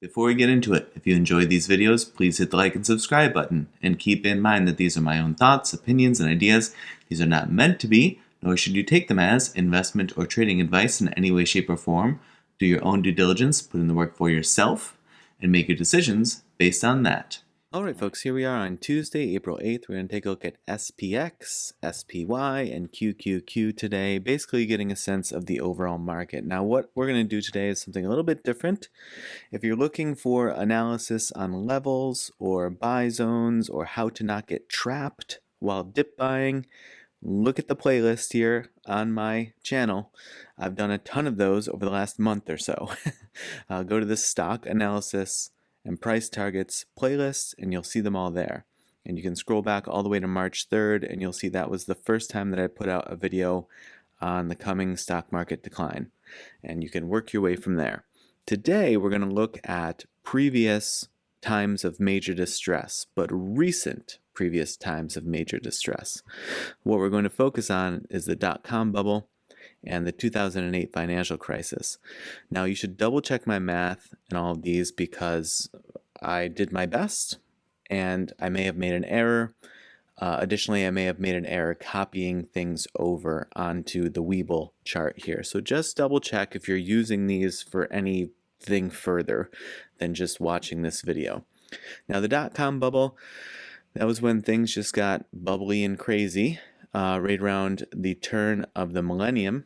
Before we get into it, if you enjoyed these videos, please hit the like and subscribe button, and keep in mind that these are my own thoughts, opinions, and ideas. These are not meant to be, nor should you take them as, investment or trading advice in any way, shape, or form. Do your own due diligence, put in the work for yourself, and make your decisions based on that. Alright folks, here we are on Tuesday, April 8th. We're going to take a look at SPX, SPY, and QQQ today, basically getting a sense of the overall market. Now what we're going to do today is something a little bit different. If you're looking for analysis on levels or buy zones or how to not get trapped while dip buying, look at the playlist here on my channel. I've done a ton of those over the last month or so. Go to the stock analysis and price targets playlist and you'll see them all there. And you can scroll back all the way to March 3rd and you'll see that was the first time that I put out a video on the coming stock market decline. And you can work your way from there. Today we're going to look at previous times of major distress, but recent previous times of major distress. What we're going to focus on is the dot-com bubble and the 2008 financial crisis. Now you should double check my math and all of these because I did my best and I may have made an error. Additionally, I may have made an error copying things over onto the Webull chart here. So just double check if you're using these for anything further than just watching this video. Now the dot-com bubble, that was when things just got bubbly and crazy right around the turn of the millennium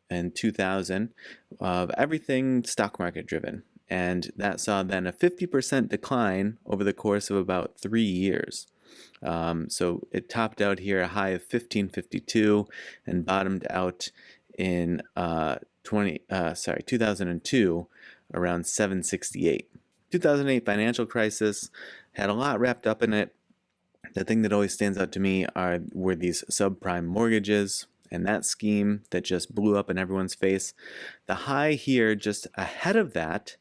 in 2000 of everything stock market driven. And that saw then a 50% decline over the course of about 3 years. So it topped out here a high of 1552 and bottomed out in 2002 around 768. 2008 financial crisis had a lot wrapped up in it. The thing that always stands out to me were these subprime mortgages and that scheme that just blew up in everyone's face. The high here just ahead of that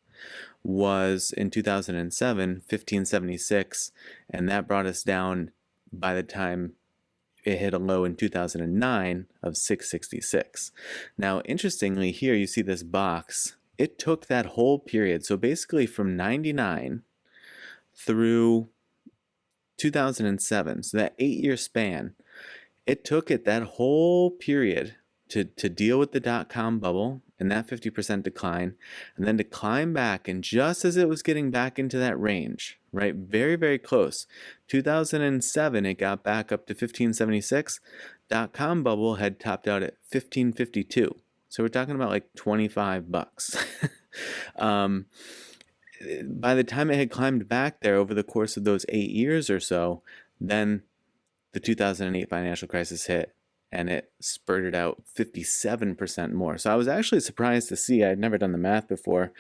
was in 2007, 1576, and that brought us down by the time it hit a low in 2009 of 666. Now, interestingly, here you see this box. It took that whole period, so basically from 99 through 2007, so that 8-year span, it took it that whole period to deal with the dot-com bubble and that 50% decline, and then to climb back, and just as it was getting back into that range, right, very, very close, 2007, it got back up to 1576, dot-com bubble had topped out at 1552, so we're talking about like 25 bucks. By the time it had climbed back there over the course of those 8 years or so, then the 2008 financial crisis hit and it spurted out 57% more. So I was actually surprised to see, I had never done the math before,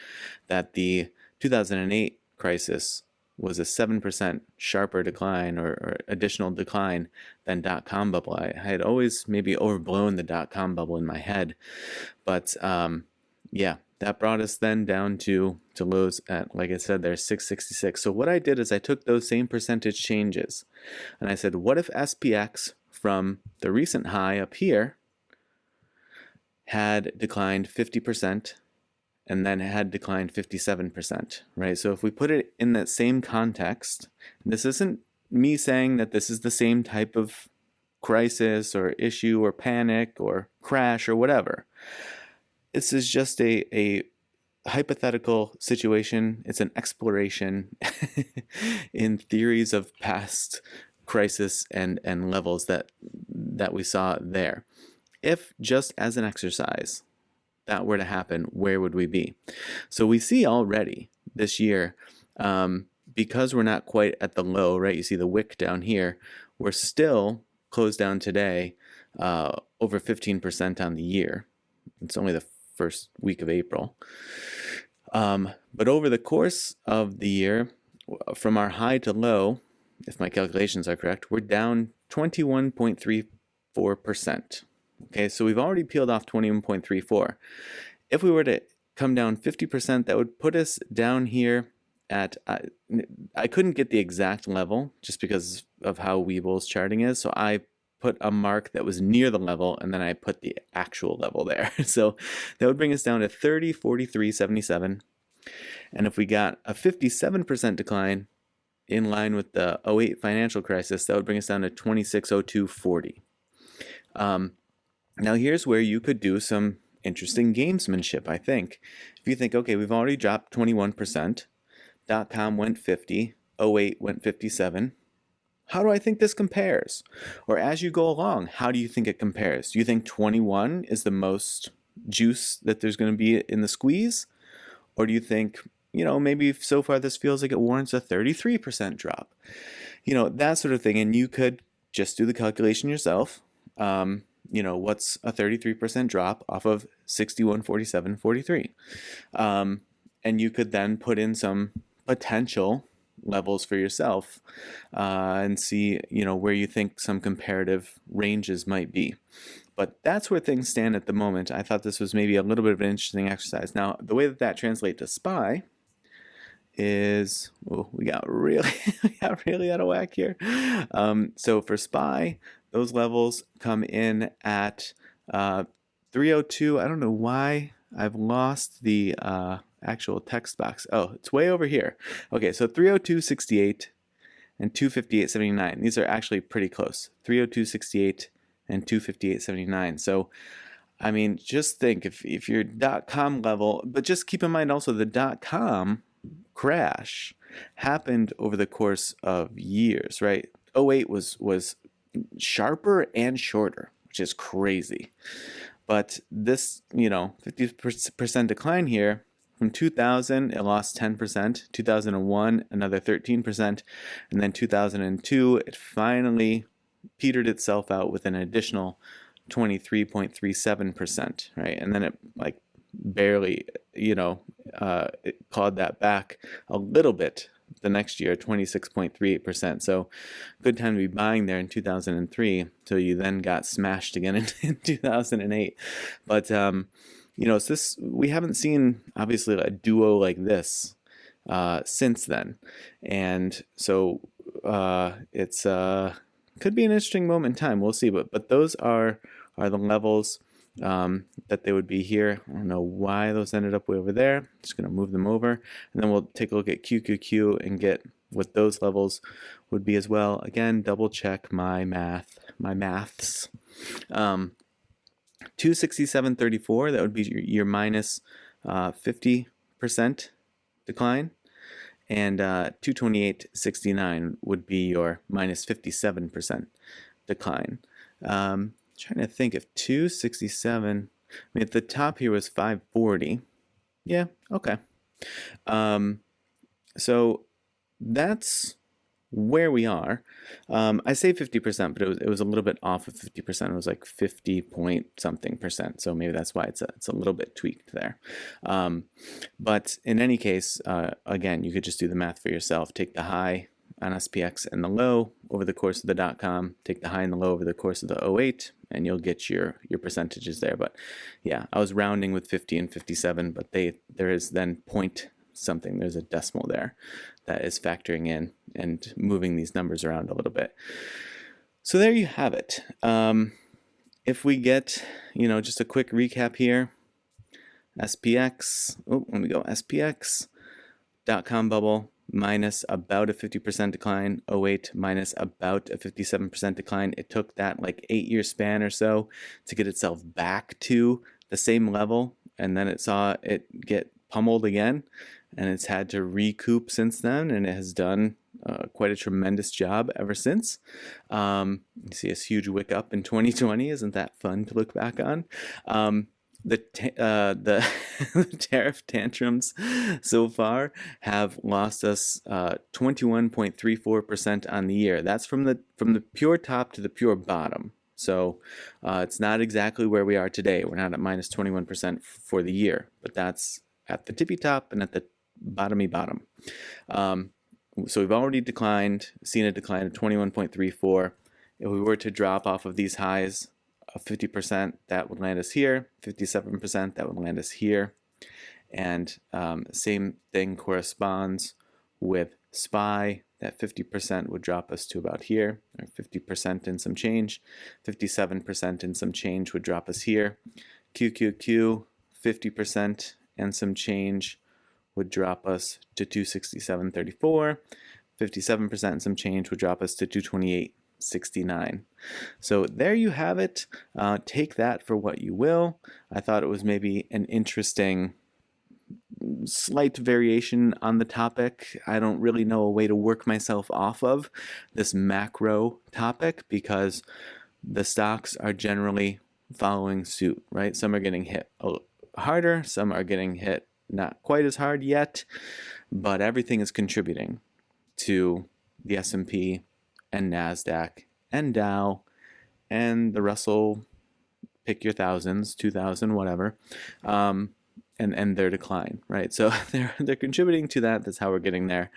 that the 2008 crisis was a 7% sharper decline or additional decline than dot-com bubble. I had always maybe overblown the dot-com bubble in my head, but yeah, that brought us then down to lows at, like I said, there's 666. So what I did is I took those same percentage changes and I said, what if SPX from the recent high up here had declined 50% and then had declined 57%, right? So if we put it in that same context, this isn't me saying that this is the same type of crisis or issue or panic or crash or whatever. This is just a hypothetical situation. It's an exploration in theories of past crisis and levels that we saw there. If just as an exercise that were to happen, where would we be? So we see already this year, because we're not quite at the low, right? You see the wick down here. We're still closed down today over 15% on the year. It's only the first week of April. But over the course of the year, from our high to low, if my calculations are correct, we're down 21.34%. Okay, so we've already peeled off 21.34. If we were to come down 50%, that would put us down here at, I couldn't get the exact level just because of how Webull's charting is, so I put a mark that was near the level, and then I put the actual level there. So that would bring us down to 30.4377. And if we got a 57% decline in line with the '08 financial crisis, that would bring us down to 2602.40. Now here's where you could do some interesting gamesmanship, I think. If you think, okay, we've already dropped 21%, .com went 50, '08 went 57. How do I think this compares? Or as you go along, how do you think it compares? Do you think 21 is the most juice that there's going to be in the squeeze? Or do you think, maybe so far this feels like it warrants a 33% drop? That sort of thing. And you could just do the calculation yourself. What's a 33% drop off of 61.47.43? And you could then put in some potential levels for yourself and see, where you think some comparative ranges might be. But that's where things stand at the moment. I thought this was maybe a little bit of an interesting exercise. Now, the way that translates to SPY is, we got really out of whack here. So for SPY, those levels come in at 302. I don't know why I've lost the actual text box. Oh, it's way over here. Okay, so 302.68 and 258.79. These are actually pretty close. 302.68 and 258.79. So, I mean, just think if your .com level, but just keep in mind also the .com crash happened over the course of years, right? '08 was sharper and shorter, which is crazy. But this, 50% decline here, from 2000, it lost 10%, 2001, another 13%, and then 2002, it finally petered itself out with an additional 23.37%, right? And then it barely, it clawed that back a little bit the next year, 26.38%. So good time to be buying there in 2003 till you then got smashed again in 2008. But, so this, we haven't seen obviously a duo like this since then. And so it's could be an interesting moment in time. We'll see. But those are the levels that they would be here. I don't know why those ended up way over there. Just going to move them over. And then we'll take a look at QQQ and get what those levels would be as well. Again, double check my maths. 267.34, that would be your minus 50% decline. And 228.69 would be your minus 57% decline. Trying to think if 267, I mean, at the top here was 540. Yeah, okay. So that's where we are. I say 50%, but it was a little bit off of 50%. It was like 50 point something percent. So maybe that's why it's a little bit tweaked there. But in any case, again, you could just do the math for yourself. Take the high on SPX and the low over the course of the .com, take the high and the low over the course of the '08, and you'll get your percentages there. But yeah, I was rounding with 50 and 57, but there is then point something. There's a decimal there that is factoring in and moving these numbers around a little bit. So there you have it. If we get, just a quick recap here, SPX, let me go, SPX, .com bubble, minus about a 50% decline, '08 minus about a 57% decline. It took that 8-year span or so to get itself back to the same level, and then it saw it get pummeled again, and it's had to recoup since then, and it has done quite a tremendous job ever since. You see this huge wick up in 2020. Isn't that fun to look back on? The tariff tantrums so far have lost us 21.34% on the year. That's from the pure top to the pure bottom. So it's not exactly where we are today. We're not at minus 21% for the year, but that's at the tippy top and at the bottomy bottom. So we've already seen a decline of 21.34. If we were to drop off of these highs of 50%, that would land us here. 57%, that would land us here. And same thing corresponds with SPY. That 50% would drop us to about here, or 50% and some change. 57% and some change would drop us here. QQQ, 50% and some change would drop us to 267.34. 57% and some change would drop us to 228.69. So there you have it. Take that for what you will. I thought it was maybe an interesting slight variation on the topic. I don't really know a way to work myself off of this macro topic because the stocks are generally following suit, right? Some are getting hit harder, some are getting hit not quite as hard yet, but everything is contributing to the S&P and NASDAQ and Dow and the Russell, pick your thousands, 2,000, whatever, and their decline, right? So they're contributing to that. That's how we're getting there.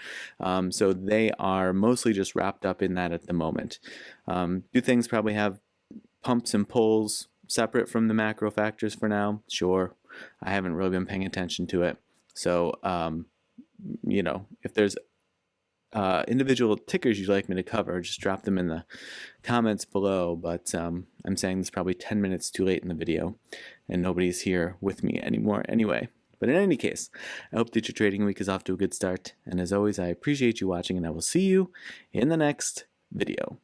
So they are mostly just wrapped up in that at the moment. Do things probably have pumps and pulls separate from the macro factors for now? Sure. I haven't really been paying attention to it. So, if there's individual tickers you'd like me to cover, just drop them in the comments below. But I'm saying this probably 10 minutes too late in the video, and nobody's here with me anymore anyway. But in any case, I hope that your trading week is off to a good start. And as always, I appreciate you watching, and I will see you in the next video.